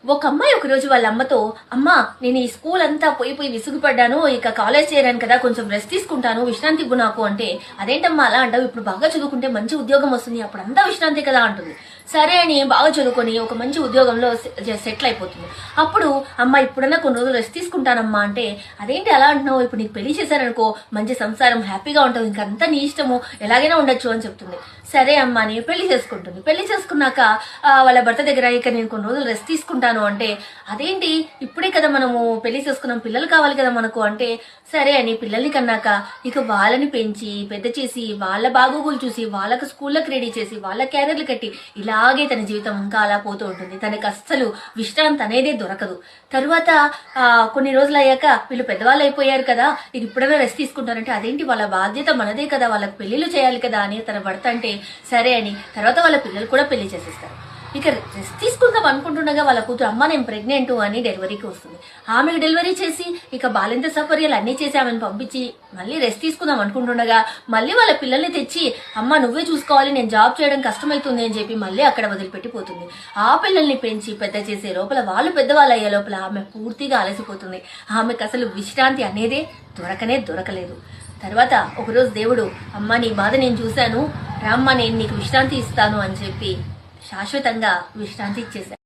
ఒక అమ్మాయి ఒకరోజు వాళ్ళ అమ్మతో, అమ్మా నేను ఈ స్కూల్ అంతా పోయి విసుగుపడ్డాను, ఇక కాలేజ్ చేరాను కదా, కొంచెం రెస్ట్ తీసుకుంటాను, విశ్రాంతి ఇవ్వు నాకు అంటే, అదేంటమ్మా అలా అంటావు, ఇప్పుడు బాగా చదువుకుంటే మంచి ఉద్యోగం వస్తుంది, అప్పుడు అంతా విశ్రాంతి కదా అంటుంది. సరే అని బాగా చదువుకొని ఒక మంచి ఉద్యోగంలో సెటిల్ అయిపోతుంది. అప్పుడు అమ్మ ఇప్పుడన్నా కొన్ని రోజులు రెస్ట్ తీసుకుంటానమ్మా అంటే, అదేంటి అలా అంటున్నావు, ఇప్పుడు నీకు పెళ్లి చేశారనుకో మంచి సంసారం హ్యాపీగా ఉంటావు, ఇంకంతా నీ ఇష్టము, ఎలాగైనా ఉండొచ్చు అని చెప్తుంది. సరే అమ్మ అని పెళ్లి చేసుకుంటుంది. పెళ్లి చేసుకున్నాక వాళ్ళ భర్త దగ్గర ఇక నేను కొన్ని రోజులు రెస్ట్ తీసుకుంటాను అంటే, అదేంటి ఇప్పుడే కదా మనము పెళ్లి చేసుకున్నాం, పిల్లలు కావాలి కదా మనకు అంటే, సరే అని పిల్లల్ని కన్నాక ఇక వాళ్ళని పెంచి పెద్ద చేసి వాళ్ళ బాగోగులు చూసి వాళ్ళకు స్కూళ్ళకి రెడీ చేసి వాళ్ళ క్యారియర్లు కట్టి ఇలాగే తన జీవితం ఇంకా అలా పోతూ ఉంటుంది. తనకి అస్సలు విశ్రాంతి అనేదే దొరకదు. తరువాత కొన్ని రోజులు అయ్యాక వీళ్ళు పెద్దవాళ్ళు అయిపోయారు కదా, ఇది ఇప్పుడైనా రెస్ట్ తీసుకుంటారంటే, అదేంటి వాళ్ళ బాధ్యత మనదే కదా, వాళ్ళకి పెళ్లిళ్ళు చేయాలి కదా అని తన భర్త అంటే, సరే అని తర్వాత వాళ్ళ పిల్లలు కూడా పెళ్లి చేసేస్తారు. ఇక రెస్ట్ తీసుకుందాం అనుకుంటుండగా వాళ్ళ కూతురు, అమ్మ నేను ప్రెగ్నెంట్ అని డెలివరీకి వస్తుంది. ఆమెకు డెలివరీ చేసి ఇక బాలింత సౌకర్యాలు అన్ని చేసి ఆమెను పంపించి మళ్ళీ రెస్ట్ తీసుకుందాం అనుకుంటుండగా మళ్ళీ వాళ్ళ పిల్లల్ని తెచ్చి, అమ్మ నువ్వే చూసుకోవాలి, నేను జాబ్ చేయడం కష్టమవుతుంది అని చెప్పి మళ్ళీ అక్కడ వదిలిపెట్టిపోతుంది. ఆ పిల్లల్ని పెంచి పెద్ద చేసే లోపల వాళ్ళు పెద్దవాళ్ళు అయ్యే లోపల ఆమె పూర్తిగా అలసిపోతుంది. ఆమెకు అసలు విశ్రాంతి అనేదే దొరకలేదు. తర్వాత ఒకరోజు దేవుడు, అమ్మ నీ బాధ నేను చూశాను, రామ్మ నేను నీకు విశ్రాంతి ఇస్తాను అని చెప్పి శాశ్వతంగా విశ్రాంతి ఇచ్చేశారు.